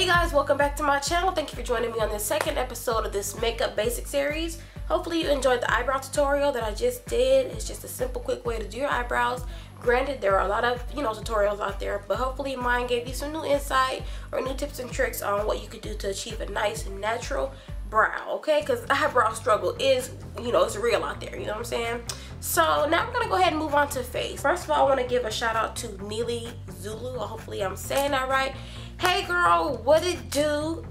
Hey guys, welcome back to my channel. Thank you for joining me on the second episode of this makeup basic series. Hopefully you enjoyed the eyebrow tutorial that I just did. It's just a simple, quick way to do your eyebrows. Granted, there are a lot of, tutorials out there, but hopefully mine gave you some new insight or new tips and tricks on what you could do to achieve a nice natural brow, okay? Because eyebrow struggle is, it's real out there, you know what I'm saying? So now we're gonna go ahead and move on to face. First of all, I want to give a shout out to Neely Zulu. Hopefully I'm saying that right. Hey girl, what it do?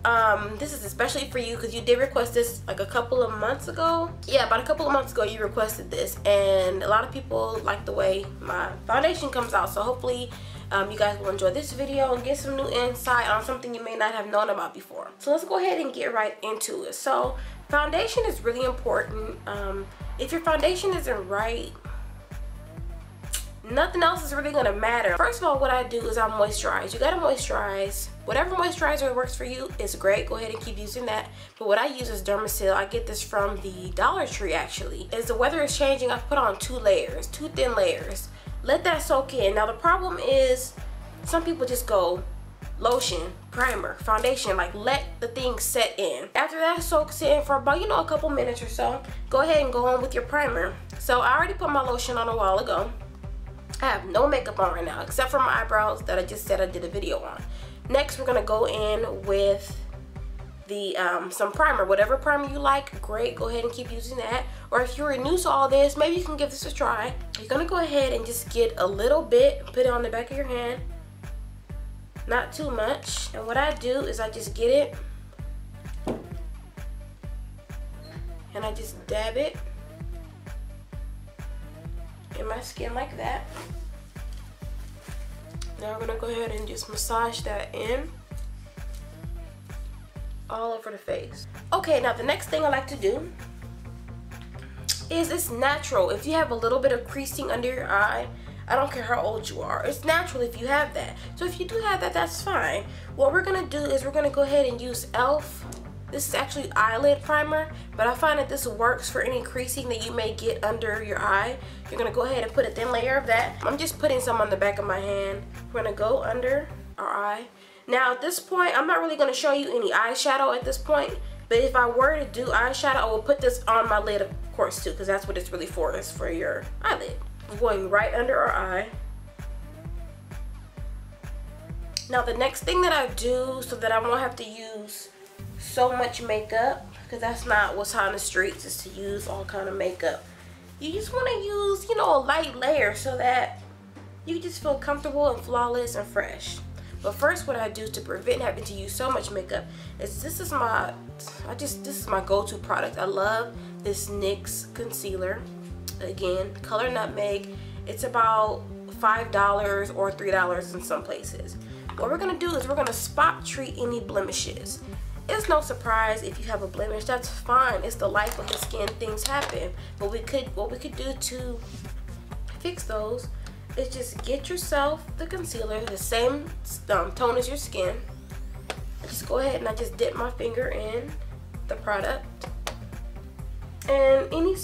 This is especially for you because you did request this like a couple of months ago. Yeah, about a couple of months ago you requested this, and a lot of people like the way my foundation comes out. So hopefully you guys will enjoy this video and get some new insight on something you may not have known about before. So let's go ahead and get right into it. So foundation is really important. If your foundation isn't right, nothing else is really gonna matter. First of all, what I do is I moisturize. You gotta moisturize. Whatever moisturizer works for you is great. Go ahead and keep using that. But what I use is Dermasil. I get this from the Dollar Tree actually. As the weather is changing, I put on two thin layers. Let that soak in. Now the problem is some people just go lotion, primer, foundation, like let the thing set in. After that soaks in for about, a couple minutes or so, go ahead and go on with your primer. So I already put my lotion on a while ago. I have no makeup on right now except for my eyebrows that I just said I did a video on. Next, we're gonna go in with the some primer. Whatever primer you like, great, go ahead and keep using that. Or if you're new to all this, maybe you can give this a try. You're gonna go ahead and just get a little bit, put it on the back of your hand, not too much. And what I do is I just get it and I just dab it in my skin like that. Now we're gonna go ahead and just massage that in all over the face. Okay, now the next thing I like to do is it's natural. If you have a little bit of creasing under your eye, I don't care how old you are, it's natural if you have that. So if you do have that, that's fine. What we're gonna do is we're gonna go ahead and use e.l.f. This is actually eyelid primer, but I find that this works for any creasing that you may get under your eye. You're gonna go ahead and put a thin layer of that. I'm just putting some on the back of my hand. We're gonna go under our eye. Now at this point, I'm not really gonna show you any eyeshadow at this point, but if I were to do eyeshadow, I will put this on my lid, of course, too, because that's what it's really for, is for your eyelid. I'm going right under our eye. Now the next thing that I do so that I won't have to use so much makeup, because that's not what's on the streets, is to use all kind of makeup. You just want to use, a light layer so that you just feel comfortable and flawless and fresh. But first, what I do to prevent having to use so much makeup is this is my go-to product. I love this NYX concealer. Again, color Nutmeg. It's about $5 or $3 in some places. What we're gonna do is we're gonna spot treat any blemishes. It's no surprise if you have a blemish, that's fine. It's the life of the skin, things happen. But what we could do to fix those is just get yourself the concealer, the same tone as your skin. Just go ahead and I just dip my finger in the product. And any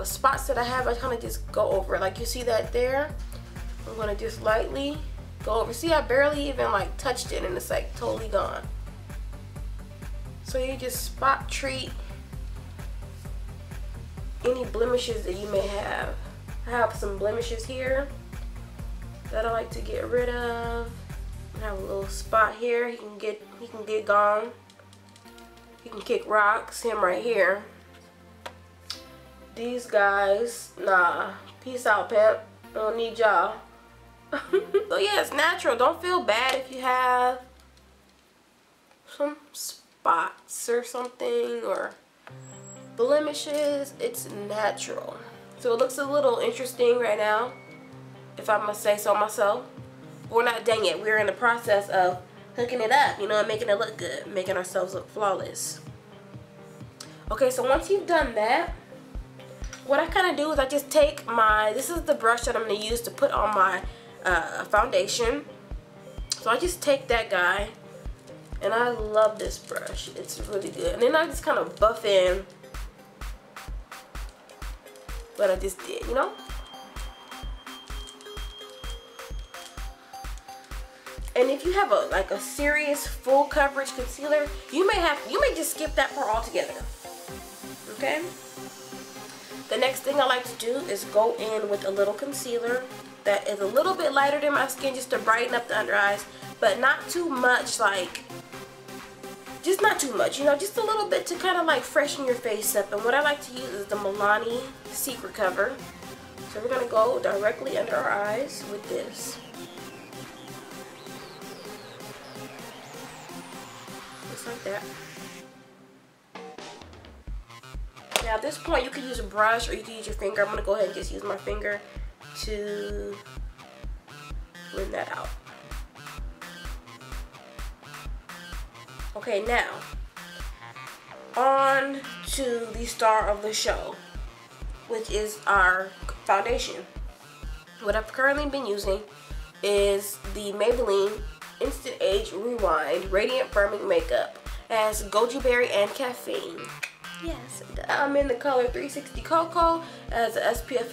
spots that I have, I kind of just go over it. Like you see that there? I'm gonna just lightly go over. See, I barely even like touched it and it's like totally gone. So you just spot treat any blemishes that you may have. I have some blemishes here that I like to get rid of. I have a little spot here. He can get gone. He can kick rocks. Him right here. These guys, nah. Peace out, pimp. I don't need y'all. So yeah, it's natural. Don't feel bad if you have some spots or something or blemishes. It's natural. So it looks a little interesting right now, if I must say so myself. We're not done yet. We're in the process of hooking it up, and making it look good, making ourselves look flawless. Okay, so once you've done that, what I kind of do is I just take this is the brush that I'm going to use to put on my foundation. So I just take that guy, and I love this brush. It's really good. And then I just kind of buff in what I just did, And if you have a serious full coverage concealer, you may just skip that part altogether. Okay? The next thing I like to do is go in with a little concealer that is a little bit lighter than my skin, just to brighten up the under eyes, but not too much, like, just not too much, you know, just a little bit to kind of like freshen your face up. And what I like to use is the Milani Secret Cover. So we're going to go directly under our eyes with this. Just like that. Now at this point you can use a brush or you can use your finger. I'm going to go ahead and just use my finger to blend that out. Okay, now on to the star of the show, which is our foundation. What I've currently been using is the Maybelline Instant Age Rewind Radiant Firming Makeup. It has goji berry and caffeine. Yes, I'm in the color 360 Cocoa as a SPF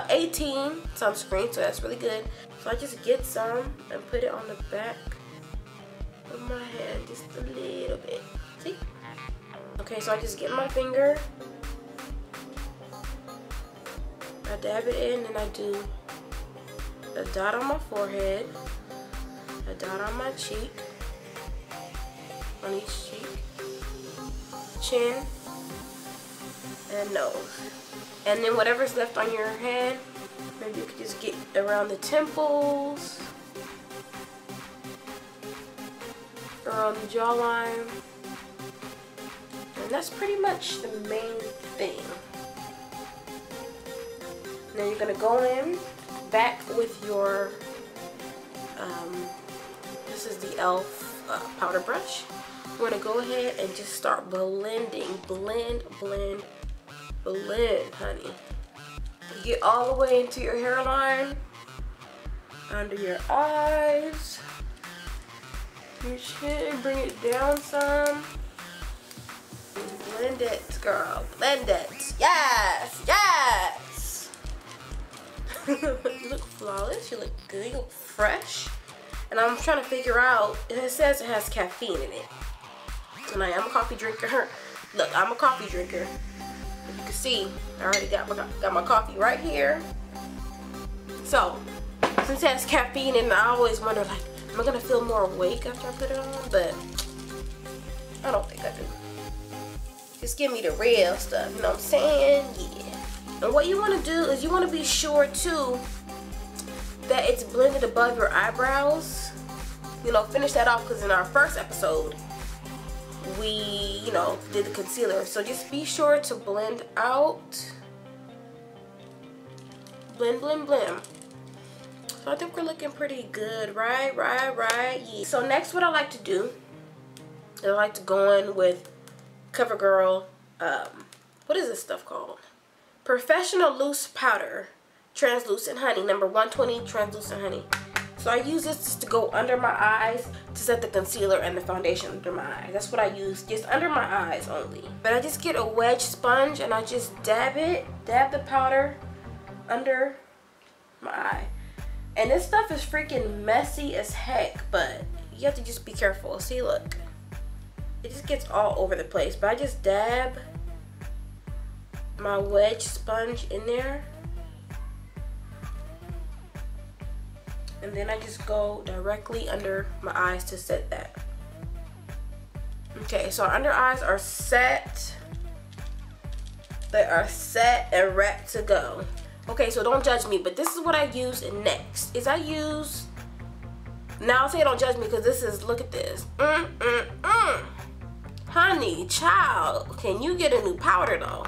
18 sunscreen, so that's really good. So I just get some and put it on the back of my hand, just a little bit. See? Okay, so I just get my finger, I dab it in, and I do a dot on my forehead, a dot on my cheek, on each cheek, chin, and nose. And then whatever's left on your hand, maybe you could just get around the temples, around the jawline. And that's pretty much the main thing. Now you're going to go in back with your, this is the e.l.f. powder brush. We're going to go ahead and just start blending. Blend, blend, blend, honey. Get all the way into your hairline, under your eyes, your chin, bring it down some. Blend it, girl. Blend it. Yes, yes. You look flawless. You look good. You look fresh. And I'm trying to figure out, it says it has caffeine in it. And I am a coffee drinker. Look, I'm a coffee drinker. As you can see, I already got my coffee right here. So, since it has caffeine in it, I always wonder, like, am I going to feel more awake after I put it on? But I don't think I do. Just give me the real stuff, you know what I'm saying? Yeah. And what you want to do is you want to be sure, too, that it's blended above your eyebrows. You know, finish that off, because in our first episode, we, you know, did the concealer. So just be sure to blend out. Blend, blend, blend. So I think we're looking pretty good, right? Yeah. So next, what I like to do is I like to go in with CoverGirl, what is this stuff called? Professional Loose Powder Translucent Honey, number 120 Translucent Honey. So I use this just to go under my eyes to set the concealer and the foundation under my eyes. That's what I use, just under my eyes only. But I just get a wedge sponge and I just dab the powder under my eye. And this stuff is freaking messy as heck, but you have to just be careful. See, look. It just gets all over the place, but I just dab my wedge sponge in there. And then I just go directly under my eyes to set that. Okay, so our under eyes are set. They are set and ready to go. Okay, so don't judge me, but this is what I use next. Is I use, now I'll say don't judge me because this is, look at this. Honey, child, can you get a new powder though?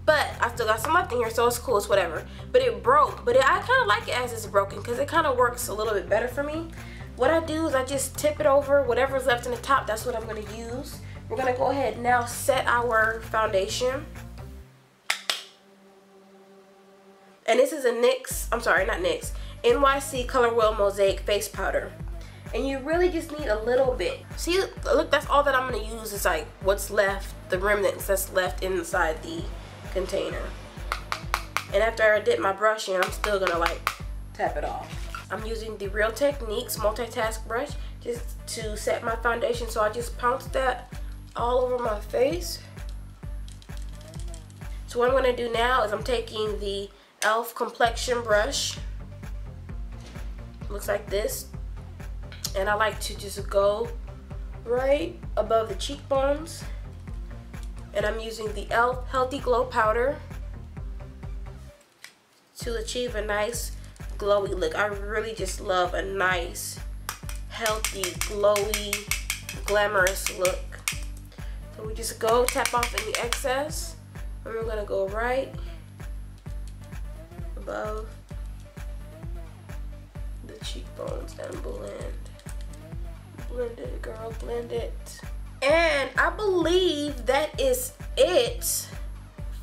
But I still got some left in here, so it's cool, it's whatever. But it broke, but I kind of like it as it's broken because it kind of works a little bit better for me. What I do is I just tip it over, whatever's left in the top, that's what I'm going to use. We're going to go ahead and now set our foundation. And this is a NYX, I'm sorry, not NYX, NYC Color Wheel Mosaic Face Powder. And you really just need a little bit. See, look, that's all that I'm going to use is like what's left, the remnants that's left inside the container. And after I dip my brush in, I'm still going to like tap it off. I'm using the Real Techniques multitask brush just to set my foundation. So I just pounced that all over my face. So what I'm going to do now is I'm taking the e.l.f. complexion brush. Looks like this. And I like to just go right above the cheekbones. And I'm using the e.l.f. Healthy Glow Powder to achieve a nice glowy look. I really just love a nice, healthy, glowy, glamorous look. So we just go tap off any excess. And we're gonna go right above the cheekbones and blend. Blend it, girl, blend it. And I believe that is it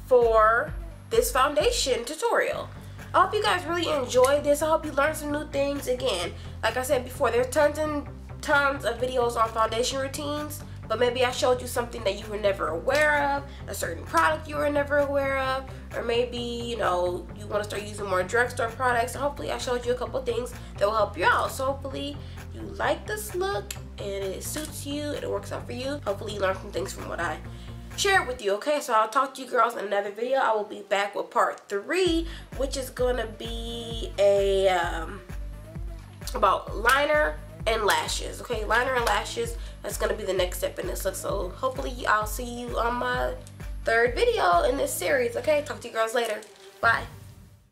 for this foundation tutorial. I hope you guys really enjoyed this. I hope you learned some new things. Again, like I said before, there's tons and tons of videos on foundation routines, but maybe I showed you something that you were never aware of, a certain product you were never aware of, or maybe, you know, you want to start using more drugstore products. Hopefully I showed you a couple things that will help you out. So hopefully you like this look and it suits you and it works out for you. Hopefully you learned some things from what I shared with you. Okay, so I'll talk to you girls in another video. I will be back with part 3, which is gonna be a about liner and lashes. Okay, liner and lashes, that's gonna be the next step in this look. So hopefully I'll see you on my 3rd video in this series. Okay, talk to you girls later. Bye.